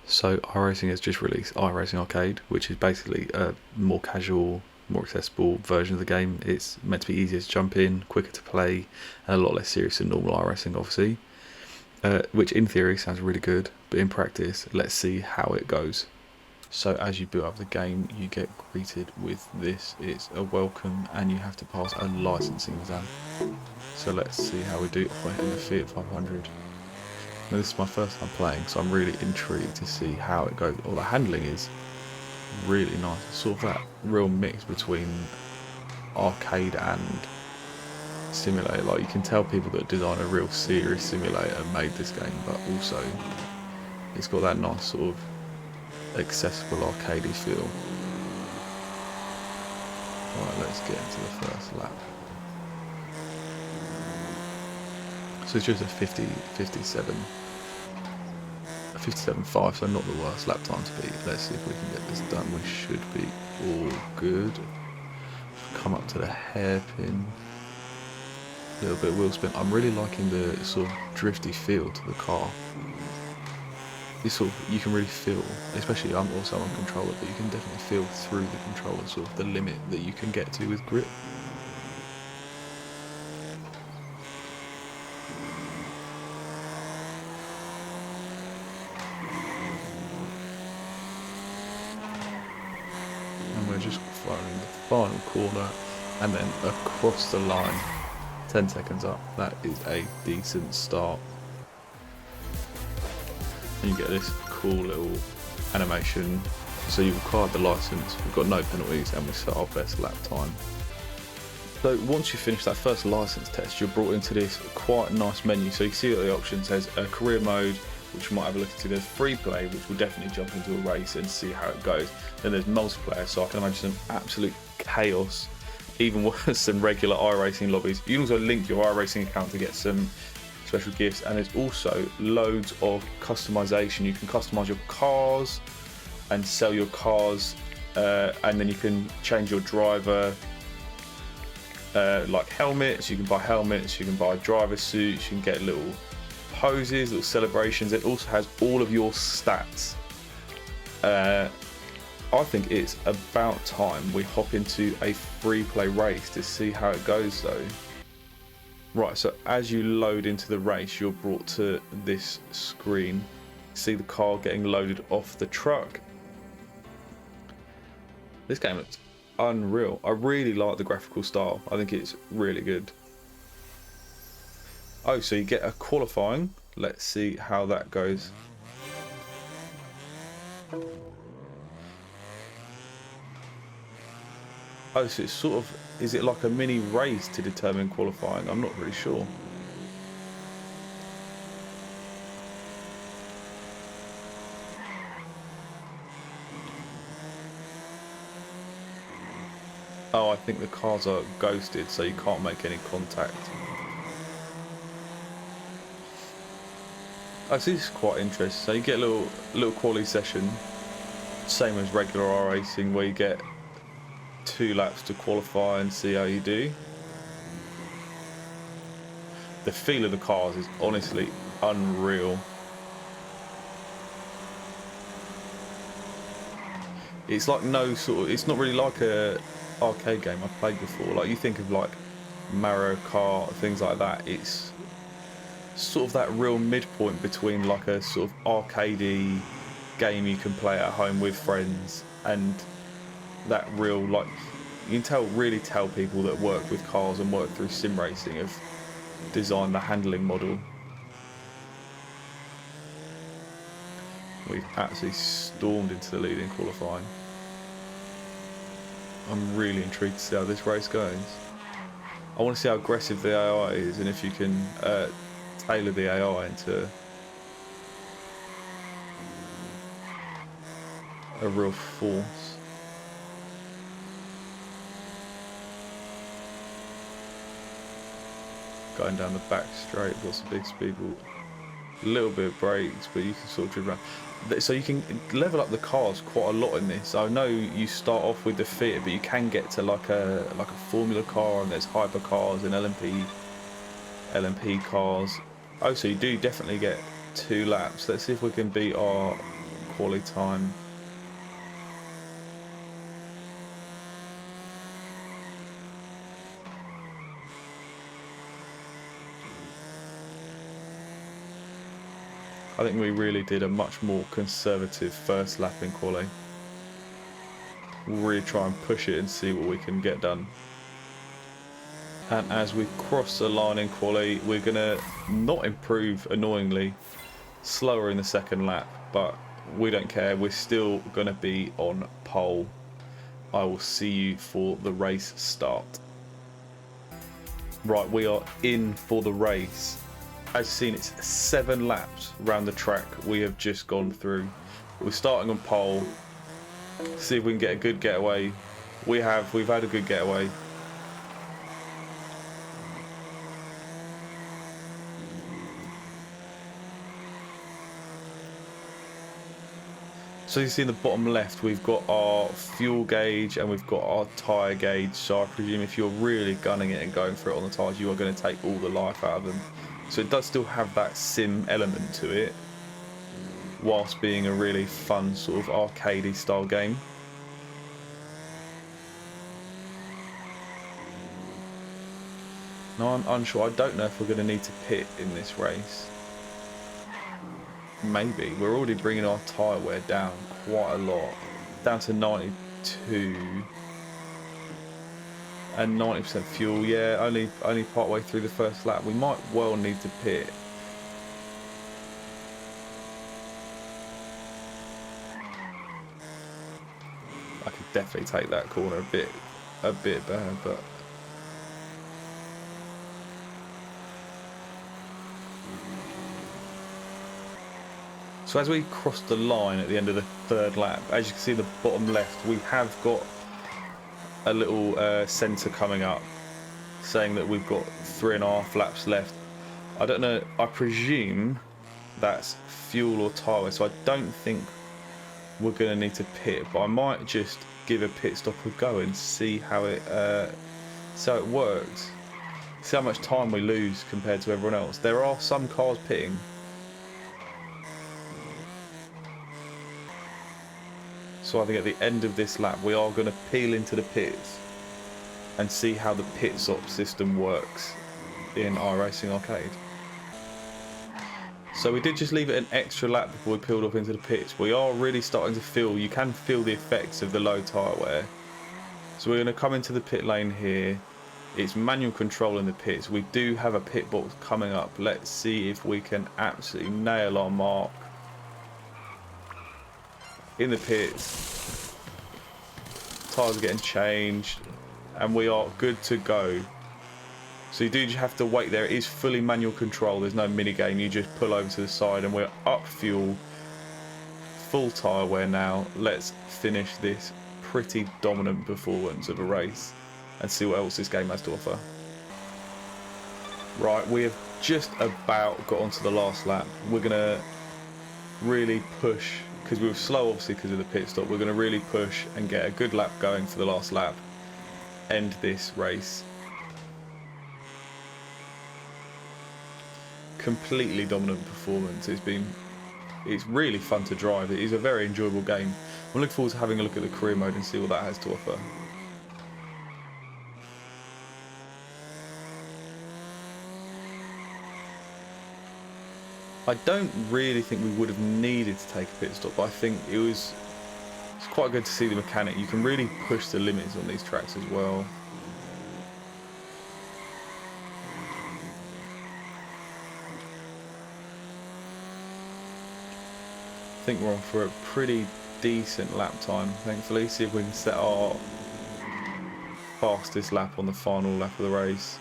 So iRacing has just released iRacing Arcade, which is basically a more casual, more accessible version of the game. It's meant to be easier to jump in, quicker to play, and a lot less serious than normal iRacing, obviously. Which in theory sounds really good, but in practice, let's see how it goes. So as you boot up the game, you get greeted with this. It's a welcome, and you have to pass a licensing exam. So let's see how we do if we're hitting the Fiat 500. Now this is my first time playing, so I'm really intrigued to see how it goes. Oh, the handling is really nice. It's sort of that real mix between arcade and simulator. Like, you can tell people that design a real serious simulator made this game, but also it's got that nice sort of accessible arcadey feel. Right, let's get into the first lap. So it's just a 57, a 57.5, so not the worst lap time to beat. Let's see if we can get this done. We should be all good. Come up to the hairpin. A little bit of wheel spin. I'm really liking the sort of drifty feel to the car. This sort of, you can really feel, especially I'm also on controller, but you can definitely feel through the controller sort of the limit that you can get to with grip. And we're just firing the final corner and then across the line. 10 seconds up. That is a decent start. And you get this cool little animation. So you've acquired the license, we've got no penalties, and we set our best lap time. So once you finish that first license test, you're brought into this quite nice menu. So you see that the option says career mode, which you might have a look into. There's free play, which will definitely jump into a race and see how it goes. Then there's multiplayer, so I can imagine some absolute chaos, even worse than regular iRacing lobbies. You can also link your iRacing account to get some special gifts, and there's also loads of customization. You can customize your cars and sell your cars, and then you can change your driver, like helmets. You can buy helmets, you can buy driver suits, you can get little poses, little celebrations. It also has all of your stats. I think it's about time we hop into a free play race to see how it goes though. Right, so as you load into the race, you're brought to this screen. See the car getting loaded off the truck. This game looks unreal. I really like the graphical style. I think it's really good. Oh, so you get a qualifying. Let's see how that goes. Oh, so it's sort of, is it like a mini race to determine qualifying? I'm not really sure. Oh, I think the cars are ghosted, so you can't make any contact. I see, this is quite interesting. So you get a little quality session, same as regular R racing, where you get 2 laps to qualify and see how you do. The feel of the cars is honestly unreal. It's like no sort of, it's not really like a arcade game I've played before. Like, you think of like Mario Kart, things like that. It's sort of that real midpoint between like a sort of arcadey game you can play at home with friends and that real, like, you can really tell people that work with cars and work through sim racing have designed the handling model. We've absolutely stormed into the lead in qualifying. I'm really intrigued to see how this race goes. I want to see how aggressive the AI is and if you can tailor the AI into a real force. Going down the back straight, got some big speed, a little bit of brakes, but you can sort of drive around. So you can level up the cars quite a lot in this. I know you start off with the Fiat, but you can get to like a Formula car, and there's hyper cars and LMP cars. Oh, so you do definitely get 2 laps. Let's see if we can beat our quality time. I think we really did a much more conservative first lap in quali. We'll really try and push it and see what we can get done. And as we cross the line in quali, we're going to not improve, annoyingly, slower in the second lap, but we don't care. We're still going to be on pole. I will see you for the race start. Right, we are in for the race. As seen, it's 7 laps around the track we have just gone through. We're starting on pole. See if we can get a good getaway. We've had a good getaway. So you see in the bottom left, we've got our fuel gauge and we've got our tyre gauge. So I presume if you're really gunning it and going for it on the tyres, you are going to take all the life out of them. So it does still have that sim element to it, whilst being a really fun sort of arcadey style game. Now I'm unsure. I don't know if we're going to need to pit in this race. Maybe. We're already bringing our tyre wear down quite a lot, down to 92 and 90% fuel. Yeah, only part way through the first lap. We might well need to pit. I could definitely take that corner a bit better, but so as we cross the line at the end of the third lap, as you can see in the bottom left, we have got a little centre coming up saying that we've got 3.5 laps left. I don't know, I presume that's fuel or tyre, so I don't think we're going to need to pit, but I might just give a pit stop a go and see how it works. See how much time we lose compared to everyone else. There are some cars pitting. So I think at the end of this lap we are going to peel into the pits and see how the pit stop system works in iRacing Arcade. So we did just leave it an extra lap before we peeled off into the pits. We are really starting to feel, you can feel the effects of the low tyre wear. So we're going to come into the pit lane here. It's manual control in the pits. We do have a pit box coming up. Let's see if we can absolutely nail our mark. In the pits, tyres are getting changed and we are good to go. So you do just have to wait there. It is fully manual control, there's no mini game. You just pull over to the side and we're up fuel, full tyre wear now. Let's finish this pretty dominant performance of a race and see what else this game has to offer. Right, we have just about got onto the last lap. We're going to really push, because we were slow obviously because of the pit stop. We're going to really push and get a good lap going for the last lap, end this race. Completely dominant performance. It's really fun to drive. It is a very enjoyable game. I'm looking forward to having a look at the career mode and see what that has to offer. I don't really think we would have needed to take a pit stop, but I think it's quite good to see the mechanic. You can really push the limits on these tracks as well. I think we're on for a pretty decent lap time, thankfully. See if we can set our fastest lap on the final lap of the race.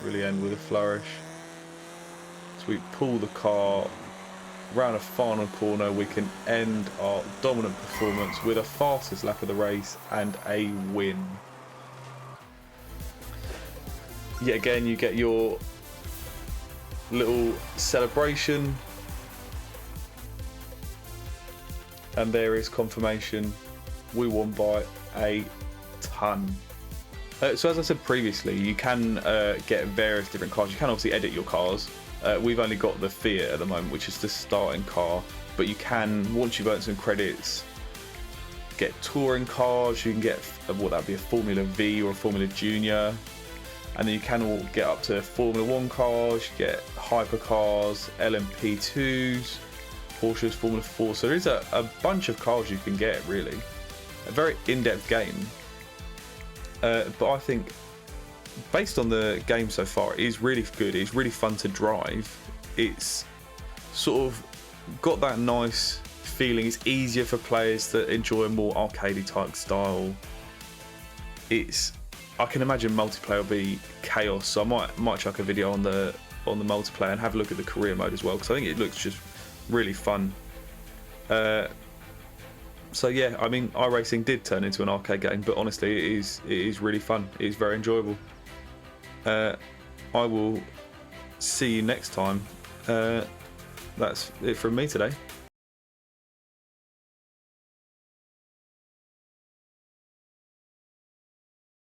Really end with a flourish. We pull the car around a final corner, we can end our dominant performance with a fastest lap of the race and a win. Yet again, you get your little celebration, and there is confirmation we won by a ton. So as I said previously, you can get various different cars. You can obviously edit your cars. We've only got the Fiat at the moment, which is the starting car. but you can, once you've earned some credits, get touring cars. You can get what that'd be, a Formula V or a Formula Junior, and then you can all get up to Formula 1 cars. You get hypercars, LMP2s, Porsches, Formula 4. So there is a bunch of cars you can get, really. A very in-depth game. But I think, based on the game so far, it is really good. It's really fun to drive. It's sort of got that nice feeling. It's easier for players that enjoy a more arcadey type style. I can imagine multiplayer will be chaos, so I might chuck a video on the multiplayer and have a look at the career mode as well, because I think it looks just really fun. So yeah, I mean, iRacing did turn into an arcade game, but honestly, it is really fun. It is very enjoyable. I will see you next time. That's it from me today.